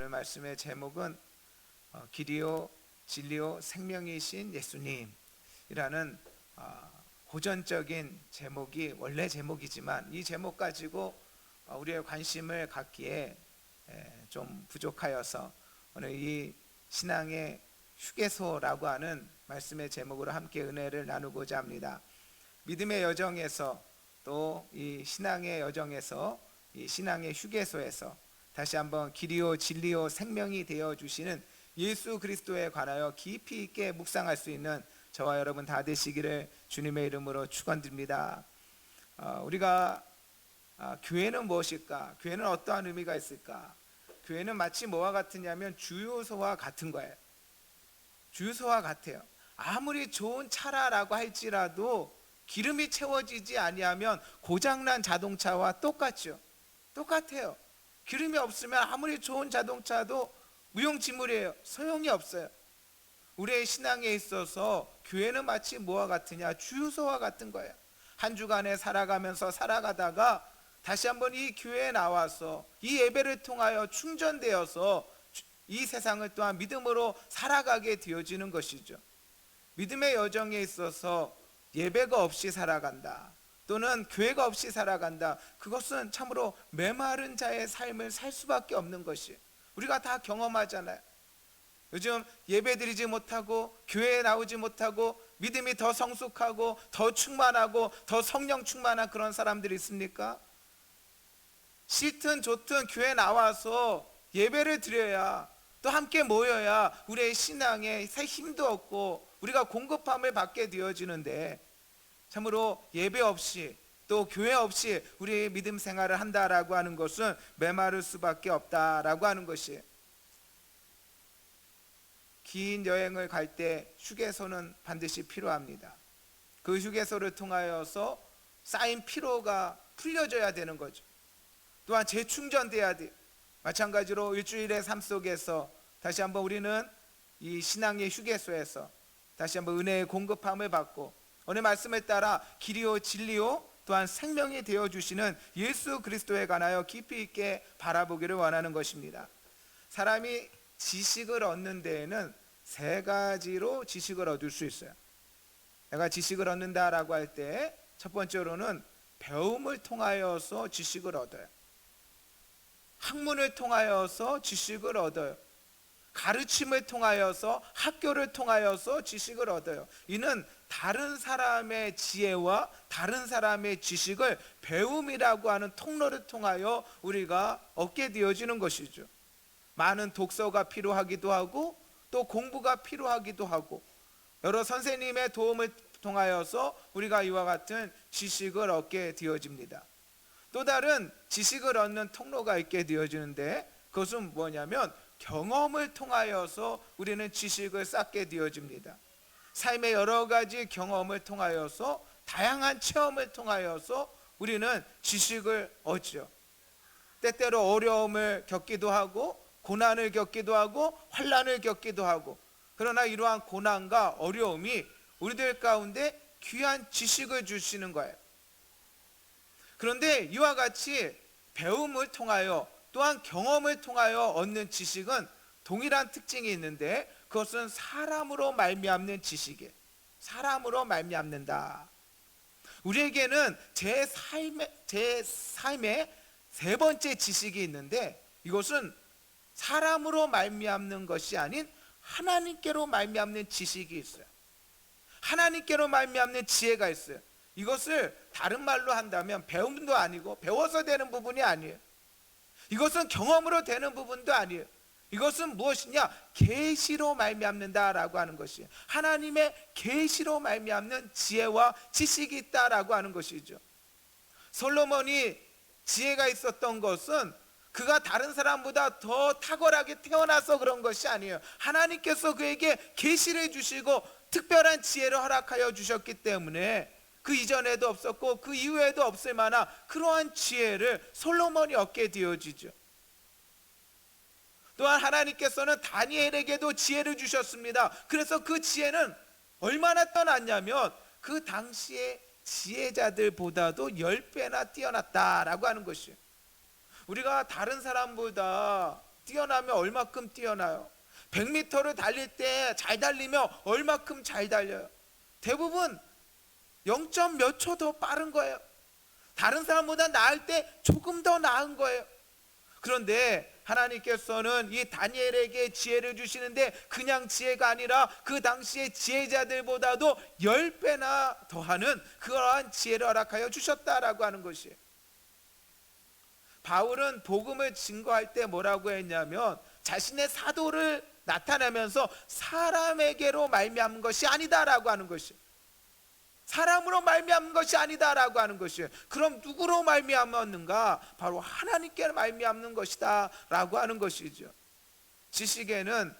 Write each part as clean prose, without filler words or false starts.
오늘 말씀의 제목은 길이요 진리요 생명이신 예수님이라는 고전적인 제목이 원래 제목이지만 이 제목 가지고 우리의 관심을 갖기에 좀 부족하여서 오늘 이 신앙의 휴게소라고 하는 말씀의 제목으로 함께 은혜를 나누고자 합니다. 믿음의 여정에서 또 이 신앙의 여정에서 이 신앙의 휴게소에서 다시 한번 길이요 진리요 생명이 되어 주시는 예수 그리스도에 관하여 깊이 있게 묵상할 수 있는 저와 여러분 다 되시기를 주님의 이름으로 축원드립니다. 우리가 교회는 무엇일까? 교회는 어떠한 의미가 있을까? 교회는 마치 뭐와 같으냐면 주유소와 같은 거예요. 주유소와 같아요. 아무리 좋은 차라라고 할지라도 기름이 채워지지 아니하면 고장난 자동차와 똑같죠. 똑같아요. 기름이 없으면 아무리 좋은 자동차도 무용지물이에요. 소용이 없어요. 우리의 신앙에 있어서 교회는 마치 뭐와 같으냐? 주유소와 같은 거예요. 한 주간에 살아가다가 다시 한번 이 교회에 나와서 이 예배를 통하여 충전되어서 이 세상을 또한 믿음으로 살아가게 되어지는 것이죠. 믿음의 여정에 있어서 예배가 없이 살아간다, 또는 교회가 없이 살아간다, 그것은 참으로 메마른 자의 삶을 살 수밖에 없는 것이 우리가 다 경험하잖아요. 요즘 예배드리지 못하고 교회에 나오지 못하고 믿음이 더 성숙하고 더 충만하고 더 성령 충만한 그런 사람들이 있습니까? 싫든 좋든 교회에 나와서 예배를 드려야, 또 함께 모여야 우리의 신앙에 새 힘도 얻고 우리가 공급함을 받게 되어지는데, 참으로 예배 없이 또 교회 없이 우리의 믿음 생활을 한다라고 하는 것은 메마를 수밖에 없다라고 하는 것이, 긴 여행을 갈 때 휴게소는 반드시 필요합니다. 그 휴게소를 통하여서 쌓인 피로가 풀려져야 되는 거죠. 또한 재충전돼야 돼. 마찬가지로 일주일의 삶 속에서 다시 한번 우리는 이 신앙의 휴게소에서 다시 한번 은혜의 공급함을 받고 오늘 말씀에 따라 길이요 진리요 또한 생명이 되어주시는 예수 그리스도에 관하여 깊이 있게 바라보기를 원하는 것입니다. 사람이 지식을 얻는 데에는 세 가지로 지식을 얻을 수 있어요. 내가 지식을 얻는다라고 할 때 첫 번째로는 배움을 통하여서 지식을 얻어요. 학문을 통하여서 지식을 얻어요. 가르침을 통하여서, 학교를 통하여서 지식을 얻어요. 이는 다른 사람의 지혜와 다른 사람의 지식을 배움이라고 하는 통로를 통하여 우리가 얻게 되어지는 것이죠. 많은 독서가 필요하기도 하고 또 공부가 필요하기도 하고 여러 선생님의 도움을 통하여서 우리가 이와 같은 지식을 얻게 되어집니다. 또 다른 지식을 얻는 통로가 있게 되어지는데, 그것은 뭐냐면 경험을 통하여서 우리는 지식을 쌓게 되어집니다. 삶의 여러 가지 경험을 통하여서, 다양한 체험을 통하여서 우리는 지식을 얻죠. 때때로 어려움을 겪기도 하고 고난을 겪기도 하고 환난을 겪기도 하고, 그러나 이러한 고난과 어려움이 우리들 가운데 귀한 지식을 주시는 거예요. 그런데 이와 같이 배움을 통하여 또한 경험을 통하여 얻는 지식은 동일한 특징이 있는데, 그것은 사람으로 말미암는 지식이에요. 사람으로 말미암는다. 우리에게는 제 삶의 세 번째 지식이 있는데, 이것은 사람으로 말미암는 것이 아닌 하나님께로 말미암는 지식이 있어요. 하나님께로 말미암는 지혜가 있어요. 이것을 다른 말로 한다면 배움도 아니고 배워서 되는 부분이 아니에요. 이것은 경험으로 되는 부분도 아니에요. 이것은 무엇이냐? 계시로 말미암는다라고 하는 것이에요. 하나님의 계시로 말미암는 지혜와 지식이 있다라고 하는 것이죠. 솔로몬이 지혜가 있었던 것은 그가 다른 사람보다 더 탁월하게 태어나서 그런 것이 아니에요. 하나님께서 그에게 계시를 주시고 특별한 지혜를 허락하여 주셨기 때문에 그 이전에도 없었고 그 이후에도 없을 만한 그러한 지혜를 솔로몬이 얻게 되어지죠. 또한 하나님께서는 다니엘에게도 지혜를 주셨습니다. 그래서 그 지혜는 얼마나 뛰어났냐면 그 당시의 지혜자들보다도 10배나 뛰어났다라고 하는 것이에요. 우리가 다른 사람보다 뛰어나면 얼마큼 뛰어나요? 100m를 달릴 때 잘 달리면 얼마큼 잘 달려요? 대부분 0. 몇 초 더 빠른 거예요. 다른 사람보다 나을 때 조금 더 나은 거예요. 그런데 하나님께서는 이 다니엘에게 지혜를 주시는데 그냥 지혜가 아니라 그 당시의 지혜자들보다도 10배나 더하는 그러한 지혜를 허락하여 주셨다라고 하는 것이에요. 바울은 복음을 증거할 때 뭐라고 했냐면 자신의 사도를 나타내면서 사람에게로 말미암은 것이 아니다라고 하는 것이에요. 사람으로 말미암은 것이 아니다라고 하는 것이에요. 그럼 누구로 말미암았는가? 바로 하나님께 말미암는 것이다 라고 하는 것이죠. 지식에는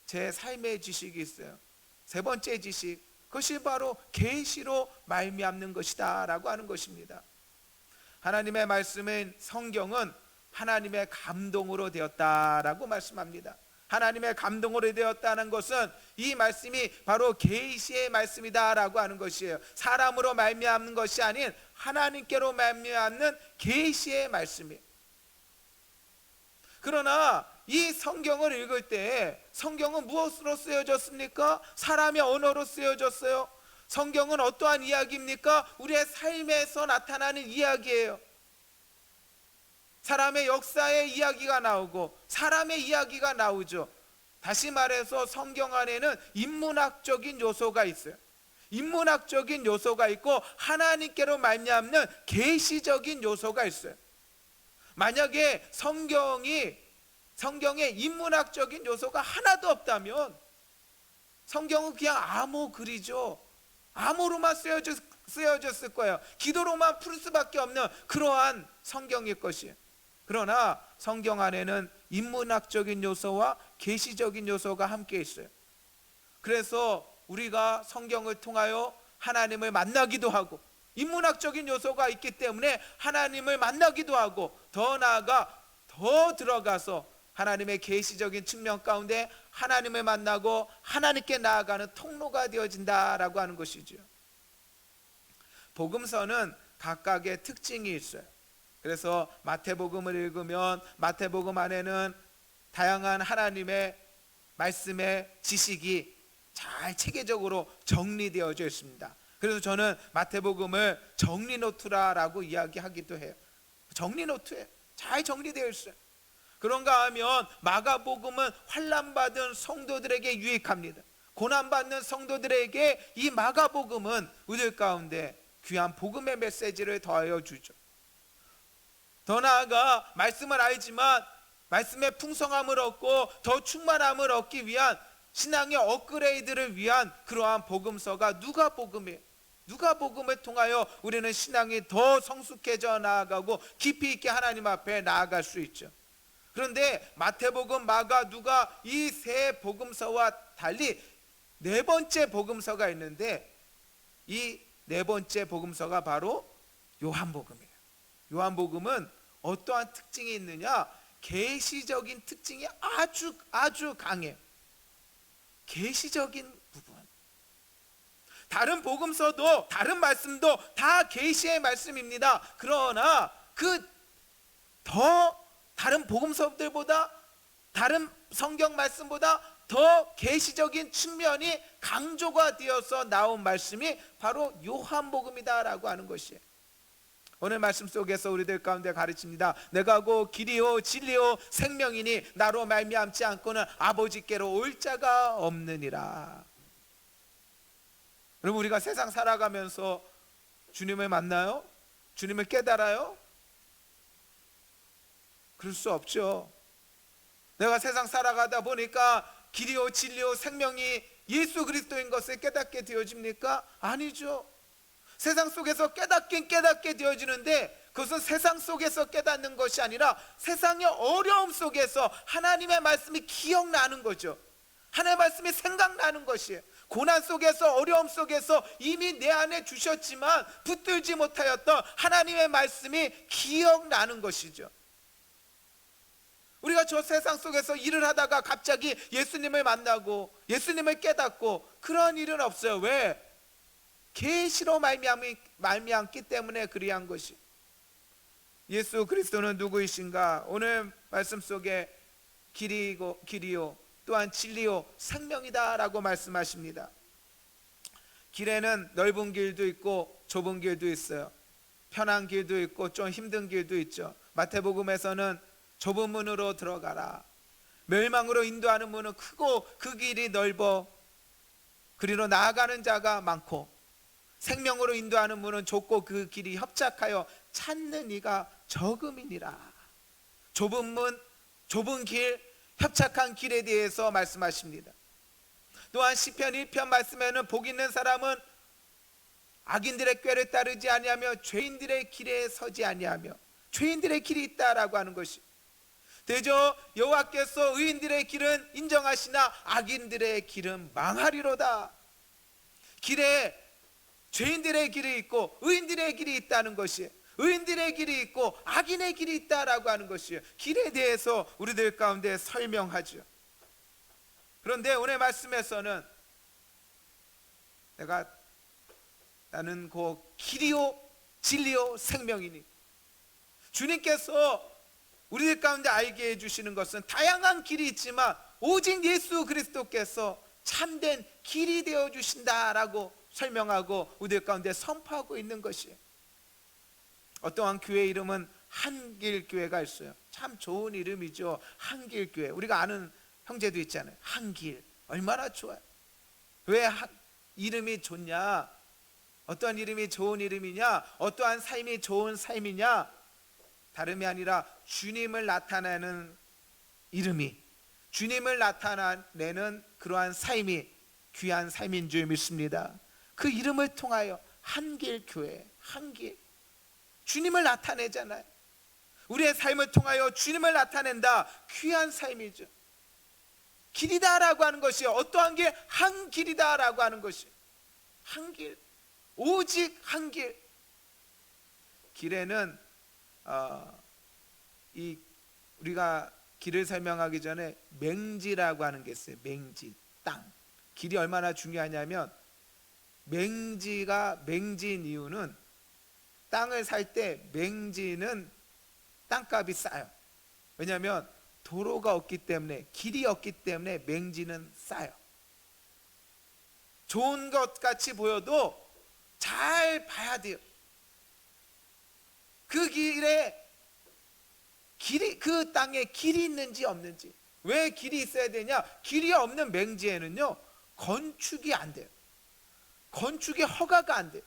제 삶의 지식이 있어요. 세 번째 지식, 그것이 바로 계시로 말미암는 것이다 라고 하는 것입니다. 하나님의 말씀인 성경은 하나님의 감동으로 되었다라고 말씀합니다. 하나님의 감동으로 되었다는 것은 이 말씀이 바로 계시의 말씀이다라고 하는 것이에요. 사람으로 말미암는 것이 아닌 하나님께로 말미암는 계시의 말씀이에요. 그러나 이 성경을 읽을 때 성경은 무엇으로 쓰여졌습니까? 사람의 언어로 쓰여졌어요. 성경은 어떠한 이야기입니까? 우리의 삶에서 나타나는 이야기예요. 사람의 역사의 이야기가 나오고 사람의 이야기가 나오죠. 다시 말해서 성경 안에는 인문학적인 요소가 있어요. 인문학적인 요소가 있고 하나님께로 말미암는 계시적인 요소가 있어요. 만약에 성경에 인문학적인 요소가 하나도 없다면 성경은 그냥 암호 글이죠. 암호로만 쓰여졌을 거예요. 기도로만 풀 수밖에 없는 그러한 성경일 것이에요. 그러나 성경 안에는 인문학적인 요소와 계시적인 요소가 함께 있어요. 그래서 우리가 성경을 통하여 하나님을 만나기도 하고 인문학적인 요소가 있기 때문에 하나님을 만나기도 하고 더 나아가 더 들어가서 하나님의 계시적인 측면 가운데 하나님을 만나고 하나님께 나아가는 통로가 되어진다라고 하는 것이죠. 복음서는 각각의 특징이 있어요. 그래서 마태복음을 읽으면 마태복음 안에는 다양한 하나님의 말씀의 지식이 잘 체계적으로 정리되어져 있습니다. 그래서 저는 마태복음을 정리 노트라고 이야기하기도 해요. 정리 노트에 잘 정리되어 있어요. 그런가 하면 마가복음은 환난받은 성도들에게 유익합니다. 고난받는 성도들에게 이 마가복음은 우리 가운데 귀한 복음의 메시지를 더하여 주죠. 더 나아가 말씀을 알지만 말씀의 풍성함을 얻고 더 충만함을 얻기 위한 신앙의 업그레이드를 위한 그러한 복음서가 누가복음이에요. 누가복음을 통하여 우리는 신앙이 더 성숙해져 나아가고 깊이 있게 하나님 앞에 나아갈 수 있죠. 그런데 마태복음, 마가, 누가 이 세 복음서와 달리 네 번째 복음서가 있는데 이 네 번째 복음서가 바로 요한복음이에요. 요한복음은 어떠한 특징이 있느냐? 계시적인 특징이 아주 강해요. 계시적인 부분. 다른 복음서도 다른 말씀도 다 계시의 말씀입니다. 그러나 그 더 다른 복음서들보다 다른 성경 말씀보다 더 계시적인 측면이 강조가 되어서 나온 말씀이 바로 요한복음이다라고 하는 것이에요. 오늘 말씀 속에서 우리들 가운데 가르칩니다. 내가 곧 길이요 진리요 생명이니 나로 말미암지 않고는 아버지께로 올 자가 없느니라. 여러분, 우리가 세상 살아가면서 주님을 만나요? 주님을 깨달아요? 그럴 수 없죠. 내가 세상 살아가다 보니까 길이요 진리요 생명이 예수 그리스도인 것을 깨닫게 되어집니까? 아니죠. 세상 속에서 깨닫게 되어지는데 그것은 세상 속에서 깨닫는 것이 아니라 세상의 어려움 속에서 하나님의 말씀이 기억나는 거죠. 하나님의 말씀이 생각나는 것이에요. 고난 속에서 어려움 속에서 이미 내 안에 주셨지만 붙들지 못하였던 하나님의 말씀이 기억나는 것이죠. 우리가 저 세상 속에서 일을 하다가 갑자기 예수님을 만나고 예수님을 깨닫고 그런 일은 없어요. 왜? 계시로 말미암기 때문에 그리한 것이. 예수 그리스도는 누구이신가? 오늘 말씀 속에 길이요 또한 진리요 생명이다라고 말씀하십니다. 길에는 넓은 길도 있고 좁은 길도 있어요. 편한 길도 있고 좀 힘든 길도 있죠. 마태복음에서는 좁은 문으로 들어가라, 멸망으로 인도하는 문은 크고 그 길이 넓어 그리로 나아가는 자가 많고, 생명으로 인도하는 문은 좁고 그 길이 협착하여 찾는 이가 적음이니라. 좁은 문, 좁은 길, 협착한 길에 대해서 말씀하십니다. 또한 시편 1편 말씀에는 복 있는 사람은 악인들의 꾀를 따르지 아니하며 죄인들의 길에 서지 아니하며, 죄인들의 길이 있다라고 하는 것이, 대저 여호와께서 의인들의 길은 인정하시나 악인들의 길은 망하리로다. 길에 죄인들의 길이 있고 의인들의 길이 있다는 것이, 의인들의 길이 있고 악인의 길이 있다라고 하는 것이에요. 길에 대해서 우리들 가운데 설명하죠. 그런데 오늘 말씀에서는 나는 그 길이요 진리요 생명이니, 주님께서 우리들 가운데 알게 해주시는 것은 다양한 길이 있지만 오직 예수 그리스도께서 참된 길이 되어 주신다라고 설명하고 우리들 가운데 선포하고 있는 것이에요. 어떠한 교회 이름은 한길교회가 있어요. 참 좋은 이름이죠. 한길교회. 우리가 아는 형제도 있잖아요. 한길, 얼마나 좋아요. 왜 이름이 좋냐? 어떠한 이름이 좋은 이름이냐? 어떠한 삶이 좋은 삶이냐? 다름이 아니라 주님을 나타내는 이름이, 주님을 나타내는 그러한 삶이 귀한 삶인 줄 믿습니다. 그 이름을 통하여 한길교회, 한길, 주님을 나타내잖아요. 우리의 삶을 통하여 주님을 나타낸다. 귀한 삶이죠. 길이다라고 하는 것이, 어떠한 게 한 길이다라고 하는 것이, 한 길, 오직 한 길. 길에는 우리가 길을 설명하기 전에 맹지라고 하는 게 있어요. 맹지, 땅. 길이 얼마나 중요하냐면, 맹지인 이유는 땅을 살 때 맹지는 땅값이 싸요. 왜냐하면 도로가 없기 때문에, 길이 없기 때문에 맹지는 싸요. 좋은 것 같이 보여도 잘 봐야 돼요. 그 땅에 길이 있는지 없는지. 왜 길이 있어야 되냐? 길이 없는 맹지에는요, 건축이 안 돼요. 건축의 허가가 안 돼요.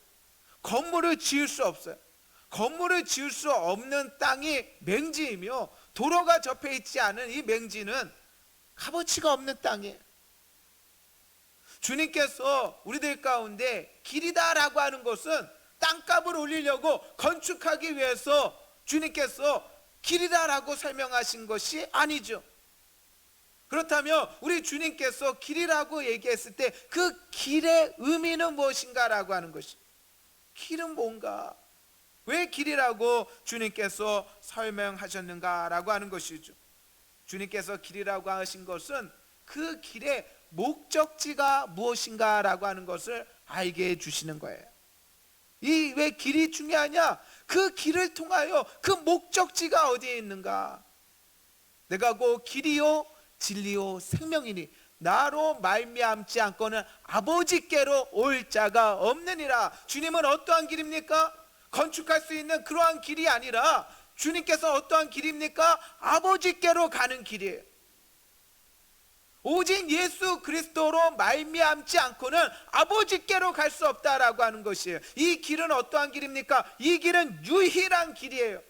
건물을 지을 수 없어요. 건물을 지을 수 없는 땅이 맹지이며, 도로가 접해 있지 않은 이 맹지는 값어치가 없는 땅이에요. 주님께서 우리들 가운데 길이다라고 하는 것은 땅값을 올리려고 건축하기 위해서 주님께서 길이다라고 설명하신 것이 아니죠. 그렇다면 우리 주님께서 길이라고 얘기했을 때 그 길의 의미는 무엇인가라고 하는 것이, 길은 뭔가, 왜 길이라고 주님께서 설명하셨는가라고 하는 것이죠. 주님께서 길이라고 하신 것은 그 길의 목적지가 무엇인가라고 하는 것을 알게 해주시는 거예요. 왜 길이 중요하냐? 그 길을 통하여 그 목적지가 어디에 있는가? 내가 그 길이요 진리요 생명이니 나로 말미암지 않고는 아버지께로 올 자가 없느니라. 주님은 어떠한 길입니까? 건축할 수 있는 그러한 길이 아니라 주님께서 어떠한 길입니까? 아버지께로 가는 길이에요. 오직 예수 그리스도로 말미암지 않고는 아버지께로 갈 수 없다라고 하는 것이에요. 이 길은 어떠한 길입니까? 이 길은 유일한 길이에요.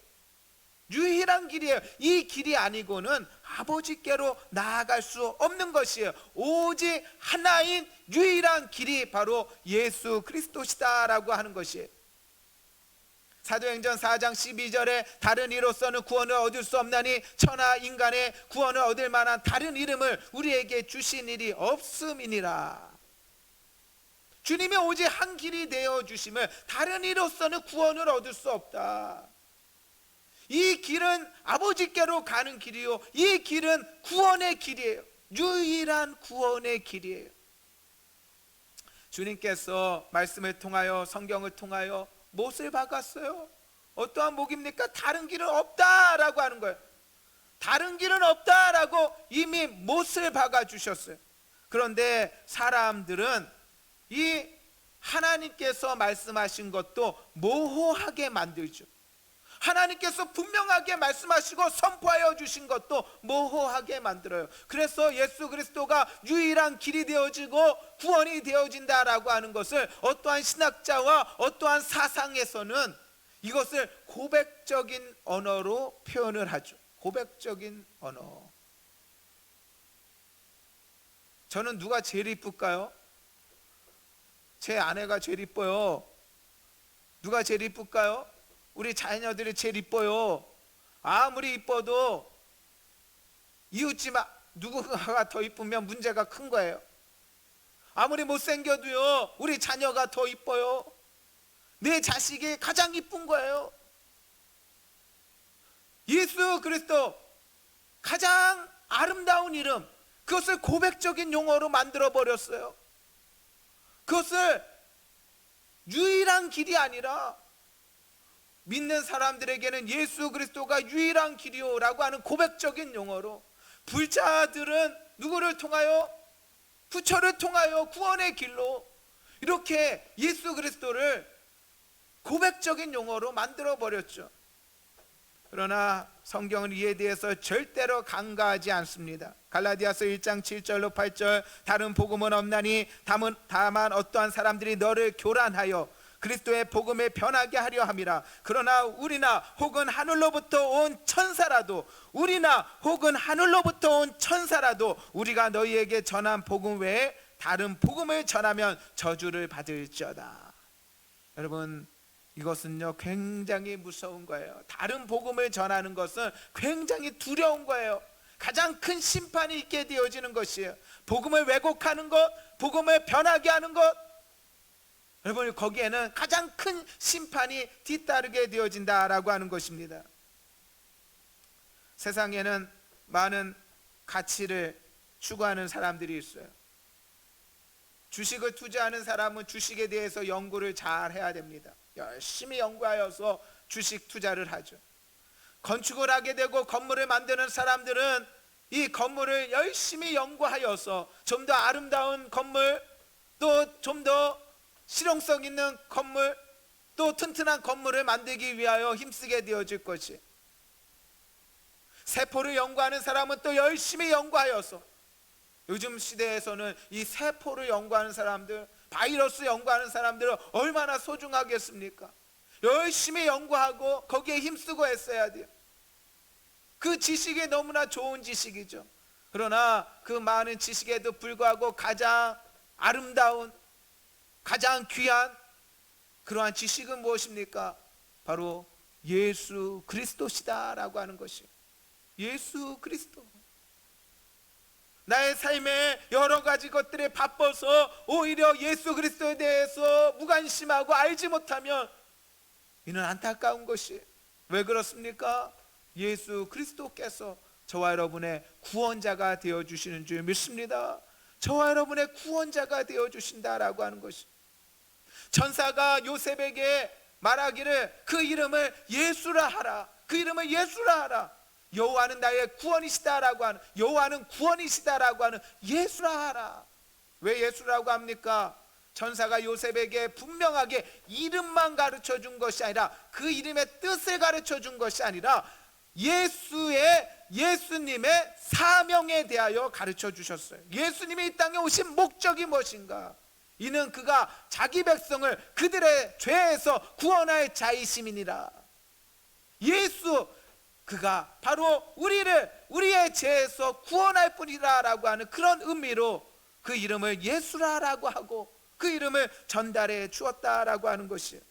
유일한 길이에요. 이 길이 아니고는 아버지께로 나아갈 수 없는 것이에요. 오직 하나인 유일한 길이 바로 예수 그리스도시다라고 하는 것이에요. 사도행전 4장 12절에 다른 이로서는 구원을 얻을 수 없나니 천하 인간의 구원을 얻을 만한 다른 이름을 우리에게 주신 일이 없음이니라. 주님이 오직 한 길이 되어 주심을 다른 이로서는 구원을 얻을 수 없다. 이 길은 아버지께로 가는 길이요, 이 길은 구원의 길이에요. 유일한 구원의 길이에요. 주님께서 말씀을 통하여, 성경을 통하여 못을 박았어요. 어떠한 목입니까? 다른 길은 없다라고 하는 거예요. 다른 길은 없다라고 이미 못을 박아 주셨어요. 그런데 사람들은 이 하나님께서 말씀하신 것도 모호하게 만들죠. 하나님께서 분명하게 말씀하시고 선포하여 주신 것도 모호하게 만들어요. 그래서 예수 그리스도가 유일한 길이 되어지고 구원이 되어진다라고 하는 것을 어떠한 신학자와 어떠한 사상에서는 이것을 고백적인 언어로 표현을 하죠. 고백적인 언어. 저는 누가 제일 이쁠까요? 제 아내가 제일 이뻐요. 누가 제일 이쁠까요? 우리 자녀들이 제일 이뻐요. 아무리 이뻐도 이웃집 누군가가 더 이쁘면 문제가 큰 거예요. 아무리 못생겨도요, 우리 자녀가 더 이뻐요. 내 자식이 가장 이쁜 거예요. 예수 그리스도 가장 아름다운 이름, 그것을 고백적인 용어로 만들어 버렸어요. 그것을 유일한 길이 아니라 믿는 사람들에게는 예수 그리스도가 유일한 길이요라고 하는 고백적인 용어로, 불자들은 누구를 통하여? 부처를 통하여 구원의 길로, 이렇게 예수 그리스도를 고백적인 용어로 만들어 버렸죠. 그러나 성경은 이에 대해서 절대로 간과하지 않습니다. 갈라디아서 1장 7절로 8절, 다른 복음은 없나니 다만 어떠한 사람들이 너를 교란하여 그리스도의 복음에 변하게 하려 함이라. 그러나 우리나 혹은 하늘로부터 온 천사라도 우리가 너희에게 전한 복음 외에 다른 복음을 전하면 저주를 받을지어다. 여러분, 이것은요 굉장히 무서운 거예요. 다른 복음을 전하는 것은 굉장히 두려운 거예요. 가장 큰 심판이 있게 되어지는 것이에요. 복음을 왜곡하는 것, 복음을 변하게 하는 것, 여러분 거기에는 가장 큰 심판이 뒤따르게 되어진다라고 하는 것입니다. 세상에는 많은 가치를 추구하는 사람들이 있어요. 주식을 투자하는 사람은 주식에 대해서 연구를 잘 해야 됩니다. 열심히 연구하여서 주식 투자를 하죠. 건축을 하게 되고 건물을 만드는 사람들은 이 건물을 열심히 연구하여서 좀 더 아름다운 건물, 또 좀 더 실용성 있는 건물, 또 튼튼한 건물을 만들기 위하여 힘쓰게 되어질 것이, 세포를 연구하는 사람은 또 열심히 연구하여서, 요즘 시대에서는 이 세포를 연구하는 사람들, 바이러스 연구하는 사람들은 얼마나 소중하겠습니까? 열심히 연구하고 거기에 힘쓰고 했어야 돼요. 그 지식이 너무나 좋은 지식이죠. 그러나 그 많은 지식에도 불구하고 가장 아름다운, 가장 귀한 그러한 지식은 무엇입니까? 바로 예수 그리스도시다라고 하는 것이에요. 예수 그리스도. 나의 삶에 여러 가지 것들에 바빠서 오히려 예수 그리스도에 대해서 무관심하고 알지 못하면 이는 안타까운 것이, 왜 그렇습니까? 예수 그리스도께서 저와 여러분의 구원자가 되어주시는 줄 믿습니다. 저와 여러분의 구원자가 되어주신다라고 하는 것이, 천사가 요셉에게 말하기를 그 이름을 예수라 하라, 그 이름을 예수라 하라. 여호와는 나의 구원이시다라고 하는, 여호와는 구원이시다라고 하는 예수라 하라. 왜 예수라고 합니까? 천사가 요셉에게 분명하게 이름만 가르쳐 준 것이 아니라 그 이름의 뜻을 가르쳐 준 것이 아니라 예수님의 사명에 대하여 가르쳐 주셨어요. 예수님이 이 땅에 오신 목적이 무엇인가? 이는 그가 자기 백성을 그들의 죄에서 구원할 자이심이니라. 예수, 그가 바로 우리의 죄에서 구원할 뿐이라라고 하는 그런 의미로 그 이름을 예수라라고 하고 그 이름을 전달해 주었다라고 하는 것이에요.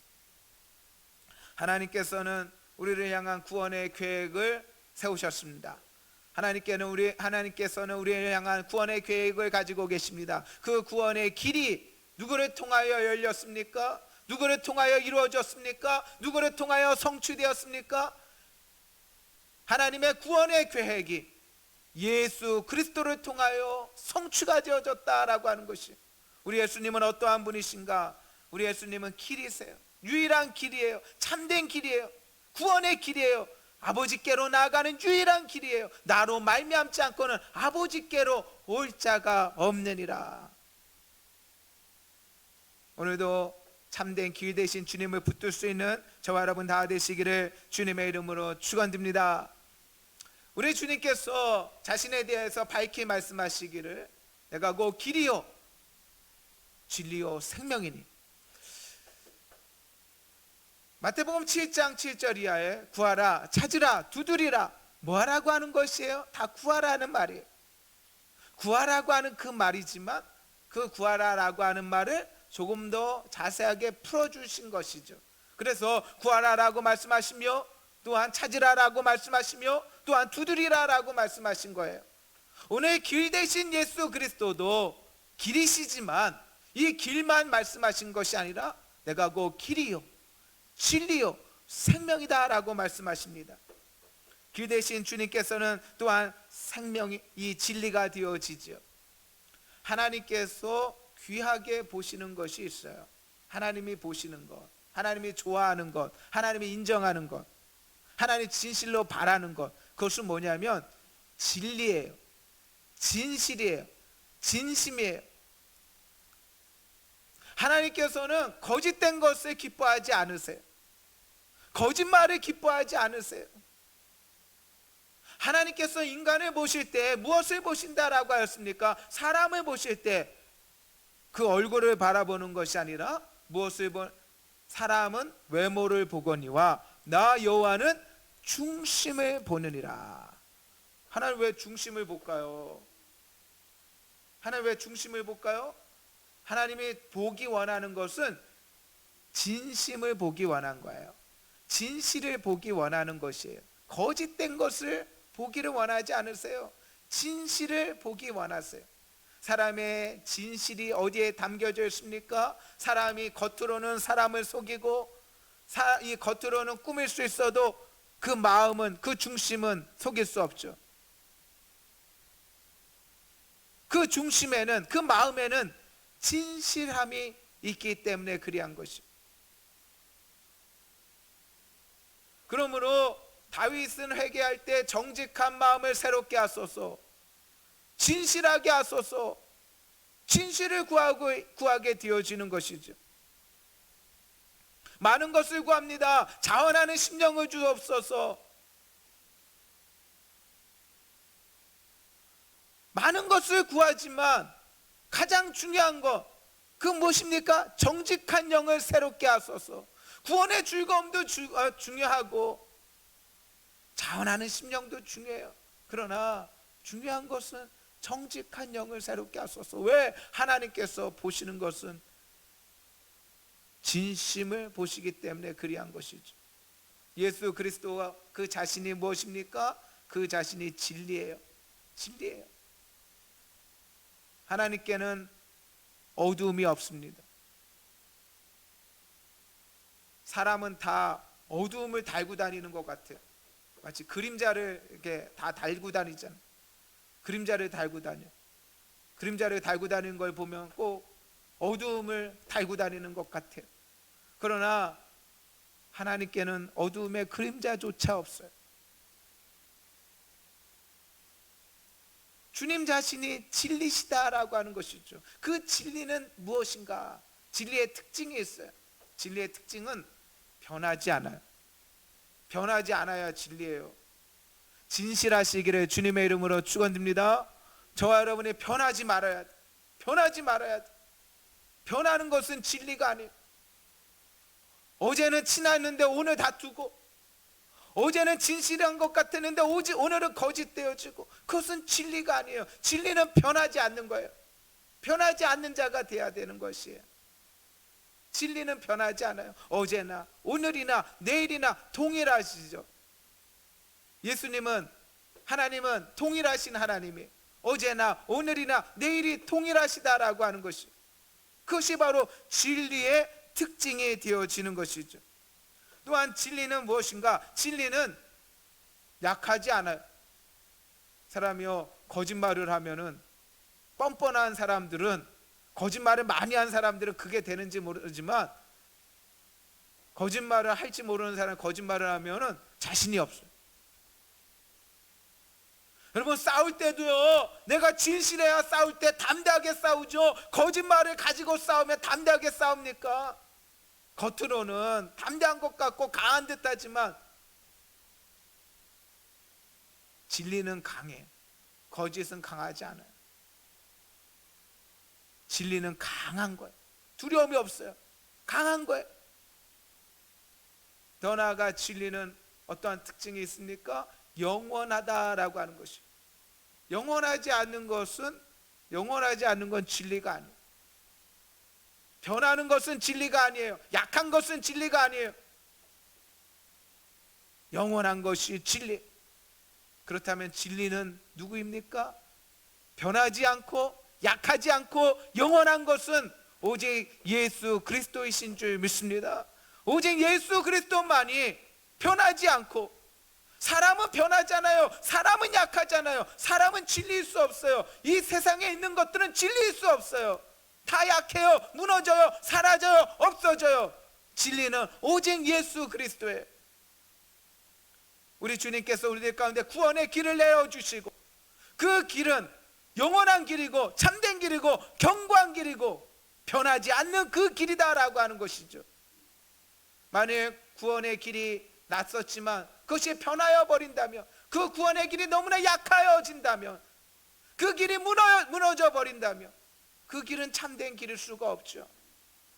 하나님께서는 우리를 향한 구원의 계획을 세우셨습니다. 하나님께서는 우리를 향한 구원의 계획을 가지고 계십니다. 그 구원의 길이 누구를 통하여 열렸습니까? 누구를 통하여 이루어졌습니까? 누구를 통하여 성취되었습니까? 하나님의 구원의 계획이 예수 그리스도를 통하여 성취가 되어졌다라고 하는 것이, 우리 예수님은 어떠한 분이신가? 우리 예수님은 길이세요. 유일한 길이에요. 참된 길이에요. 구원의 길이에요. 아버지께로 나아가는 유일한 길이에요. 나로 말미암지 않고는 아버지께로 올 자가 없느니라. 오늘도 참된 길 대신 주님을 붙들 수 있는 저와 여러분 다 되시기를 주님의 이름으로 축원드립니다. 우리 주님께서 자신에 대해서 밝히 말씀하시기를 내가 곧 길이요 진리요 생명이니. 마태복음 7장 7절 이하에 구하라, 찾으라, 두드리라, 뭐하라고 하는 것이에요? 다 구하라는 말이에요. 구하라고 하는 그 말이지만 그 구하라라고 하는 말을 조금 더 자세하게 풀어주신 것이죠. 그래서 구하라라고 말씀하시며 또한 찾으라라고 말씀하시며 또한 두드리라라고 말씀하신 거예요. 오늘 길 대신 예수 그리스도도 길이시지만 이 길만 말씀하신 것이 아니라 내가 곧 길이요 진리요 생명이다 라고 말씀하십니다. 길 대신 주님께서는 또한 생명이 이 진리가 되어지죠. 하나님께서 귀하게 보시는 것이 있어요. 하나님이 보시는 것, 하나님이 좋아하는 것, 하나님이 인정하는 것, 하나님 진실로 바라는 것, 그것은 뭐냐면 진리예요. 진실이에요. 진심이에요. 하나님께서는 거짓된 것을 기뻐하지 않으세요. 거짓말을 기뻐하지 않으세요. 하나님께서 인간을 보실 때 무엇을 보신다라고 하였습니까? 사람을 보실 때 그 얼굴을 바라보는 것이 아니라 무엇을 사람은 외모를 보거니와 나 여호와는 중심을 보느니라. 하나님 왜 중심을 볼까요? 하나님 왜 중심을 볼까요? 하나님이 보기 원하는 것은 진심을 보기 원한 거예요. 진실을 보기 원하는 것이에요. 거짓된 것을 보기를 원하지 않으세요. 진실을 보기 원하세요. 사람의 진실이 어디에 담겨져 있습니까? 사람이 겉으로는 사람을 속이고 이 겉으로는 꾸밀 수 있어도 그 마음은, 그 중심은 속일 수 없죠. 그 중심에는, 그 마음에는 진실함이 있기 때문에 그리한 것이죠. 그러므로 다윗은 회개할 때 정직한 마음을 새롭게 하소서, 진실하게 하소서, 진실을 구하게 되어지는 것이죠. 많은 것을 구합니다. 자원하는 심령을 주옵소서. 많은 것을 구하지만 가장 중요한 것, 그 무엇입니까? 정직한 영을 새롭게 하소서. 구원의 즐거움도 중요하고 자원하는 심령도 중요해요. 그러나 중요한 것은 정직한 영을 새롭게 하소서. 왜? 하나님께서 보시는 것은 진심을 보시기 때문에 그리한 것이죠. 예수 그리스도가 그 자신이 무엇입니까? 그 자신이 진리예요. 진리예요. 하나님께는 어두움이 없습니다. 사람은 다 어두움을 달고 다니는 것 같아요. 마치 그림자를 이렇게 다 달고 다니잖아요. 그림자를 달고 다녀. 그림자를 달고 다니는 걸 보면 꼭 어두움을 달고 다니는 것 같아요. 그러나 하나님께는 어두움의 그림자조차 없어요. 주님 자신이 진리시다라고 하는 것이죠. 그 진리는 무엇인가? 진리의 특징이 있어요. 진리의 특징은 변하지 않아요. 변하지 않아야 진리예요. 진실하시기를 주님의 이름으로 축원드립니다. 저와 여러분이 변하지 말아야 돼. 변하지 말아야 돼. 변하는 것은 진리가 아니에요. 어제는 친했는데 오늘 다투고, 어제는 진실한 것 같았는데 오늘은 거짓되어지고, 그것은 진리가 아니에요. 진리는 변하지 않는 거예요. 변하지 않는 자가 돼야 되는 것이에요. 진리는 변하지 않아요. 어제나 오늘이나 내일이나 동일하시죠. 예수님은, 하나님은 동일하신 하나님이 어제나 오늘이나 내일이 동일하시다라고 하는 것이, 그것이 바로 진리의 특징이 되어지는 것이죠. 또한 진리는 무엇인가? 진리는 약하지 않아요. 사람이요, 거짓말을 하면은, 뻔뻔한 사람들은, 거짓말을 많이 한 사람들은 그게 되는지 모르지만, 거짓말을 할지 모르는 사람은 거짓말을 하면은 자신이 없어요. 여러분, 싸울 때도요, 내가 진실해야 싸울 때 담대하게 싸우죠. 거짓말을 가지고 싸우면 담대하게 싸웁니까? 겉으로는 담대한 것 같고 강한 듯 하지만 진리는 강해. 거짓은 강하지 않아요. 진리는 강한 거예요. 두려움이 없어요. 강한 거예요. 더 나아가 진리는 어떠한 특징이 있습니까? 영원하다라고 하는 것이에요. 영원하지 않는 건 진리가 아니에요. 변하는 것은 진리가 아니에요. 약한 것은 진리가 아니에요. 영원한 것이 진리. 그렇다면 진리는 누구입니까? 변하지 않고 약하지 않고 영원한 것은 오직 예수 그리스도이신 줄 믿습니다. 오직 예수 그리스도만이 변하지 않고, 사람은 변하잖아요. 사람은 약하잖아요. 사람은 진리일 수 없어요. 이 세상에 있는 것들은 진리일 수 없어요. 다 약해요. 무너져요. 사라져요. 없어져요. 진리는 오직 예수 그리스도예요. 우리 주님께서 우리들 가운데 구원의 길을 내어주시고, 그 길은 영원한 길이고 참된 길이고 견고한 길이고 변하지 않는 그 길이다라고 하는 것이죠. 만약 구원의 길이 낯섰지만 그것이 변하여 버린다면, 그 구원의 길이 너무나 약하여진다면, 그 길이 무너져 버린다면 그 길은 참된 길일 수가 없죠.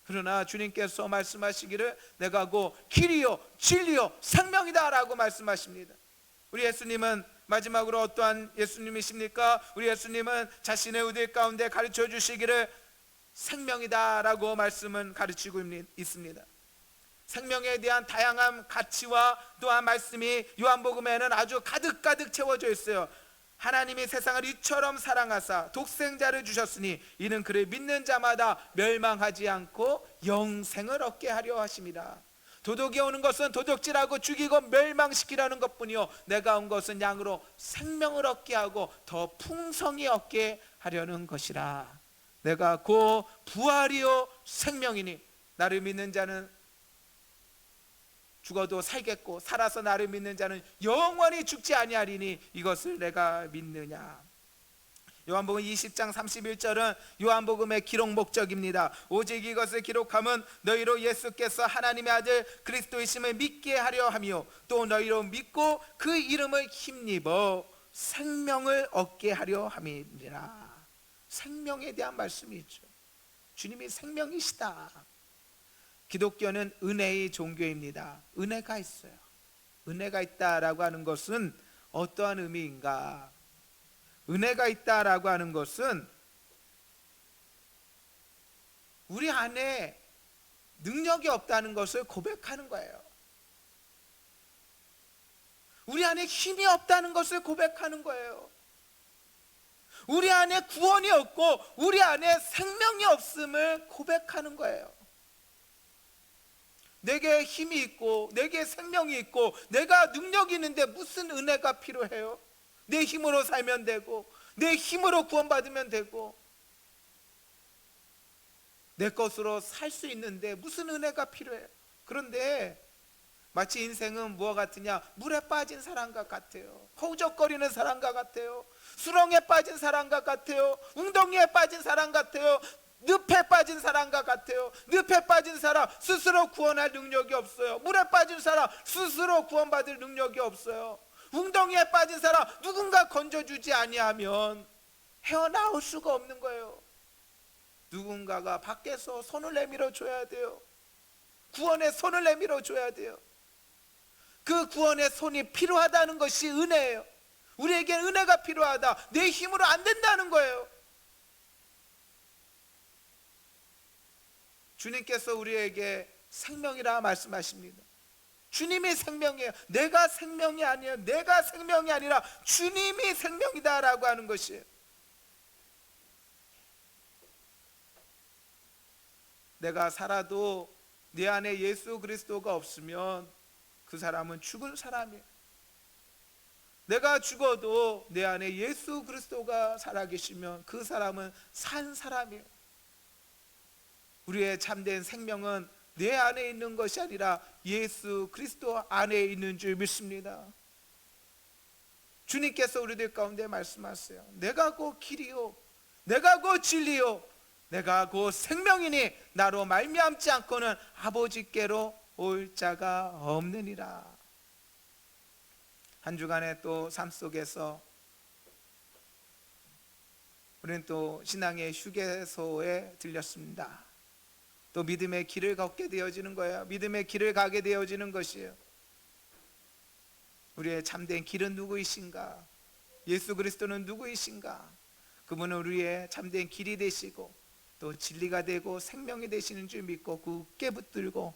그러나 주님께서 말씀하시기를 내가 곧 길이요 진리요 생명이다 라고 말씀하십니다. 우리 예수님은 마지막으로 어떠한 예수님이십니까? 우리 예수님은 자신의 우리 가운데 가르쳐 주시기를 생명이다 라고 말씀은 가르치고 있습니다. 생명에 대한 다양한 가치와 또한 말씀이 요한복음에는 아주 가득가득 채워져 있어요. 하나님이 세상을 이처럼 사랑하사 독생자를 주셨으니 이는 그를 믿는 자마다 멸망하지 않고 영생을 얻게 하려 하심이라. 도둑이 오는 것은 도둑질하고 죽이고 멸망시키라는 것뿐이요 내가 온 것은 양으로 생명을 얻게 하고 더 풍성히 얻게 하려는 것이라. 내가 곧 부활이요 생명이니 나를 믿는 자는 죽어도 살겠고 살아서 나를 믿는 자는 영원히 죽지 아니하리니 이것을 내가 믿느냐. 요한복음 20장 31절은 요한복음의 기록 목적입니다. 오직 이것을 기록함은 너희로 예수께서 하나님의 아들 그리스도이심을 믿게 하려 하며 또 너희로 믿고 그 이름을 힘입어 생명을 얻게 하려 함이니라. 생명에 대한 말씀이 있죠. 주님이 생명이시다. 기독교는 은혜의 종교입니다. 은혜가 있어요. 은혜가 있다라고 하는 것은 어떠한 의미인가? 은혜가 있다라고 하는 것은 우리 안에 능력이 없다는 것을 고백하는 거예요. 우리 안에 힘이 없다는 것을 고백하는 거예요. 우리 안에 구원이 없고 우리 안에 생명이 없음을 고백하는 거예요. 내게 힘이 있고 내게 생명이 있고 내가 능력이 있는데 무슨 은혜가 필요해요? 내 힘으로 살면 되고 내 힘으로 구원받으면 되고 내 것으로 살 수 있는데 무슨 은혜가 필요해요? 그런데 마치 인생은 무엇 같으냐? 물에 빠진 사람과 같아요. 허우적거리는 사람과 같아요. 수렁에 빠진 사람과 같아요. 웅덩이에 빠진 사람 같아요. 늪에 빠진 사람과 같아요. 늪에 빠진 사람 스스로 구원할 능력이 없어요. 물에 빠진 사람 스스로 구원받을 능력이 없어요. 웅덩이에 빠진 사람 누군가 건져주지 아니하면 헤어나올 수가 없는 거예요. 누군가가 밖에서 손을 내밀어 줘야 돼요. 구원의 손을 내밀어 줘야 돼요. 그 구원의 손이 필요하다는 것이 은혜예요. 우리에게 은혜가 필요하다. 내 힘으로 안 된다는 거예요. 주님께서 우리에게 생명이라 말씀하십니다. 주님이 생명이에요. 내가 생명이 아니에요. 내가 생명이 아니라 주님이 생명이다라고 하는 것이에요. 내가 살아도 내 안에 예수 그리스도가 없으면 그 사람은 죽은 사람이에요. 내가 죽어도 내 안에 예수 그리스도가 살아계시면 그 사람은 산 사람이에요. 우리의 참된 생명은 내 안에 있는 것이 아니라 예수 그리스도 안에 있는 줄 믿습니다. 주님께서 우리들 가운데 말씀하세요. 내가 곧 길이요 내가 곧 진리요 내가 곧 생명이니 나로 말미암지 않고는 아버지께로 올 자가 없느니라. 한 주간의 또 삶 속에서 우리는 또 신앙의 휴게소에 들렸습니다. 또 믿음의 길을 걷게 되어지는 거예요. 믿음의 길을 가게 되어지는 것이에요. 우리의 참된 길은 누구이신가? 예수 그리스도는 누구이신가? 그분은 우리의 참된 길이 되시고 또 진리가 되고 생명이 되시는 줄 믿고 굳게 붙들고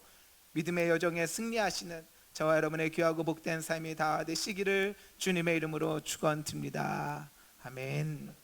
믿음의 여정에 승리하시는 저와 여러분의 귀하고 복된 삶이 다 되시기를 주님의 이름으로 축원드립니다. 아멘.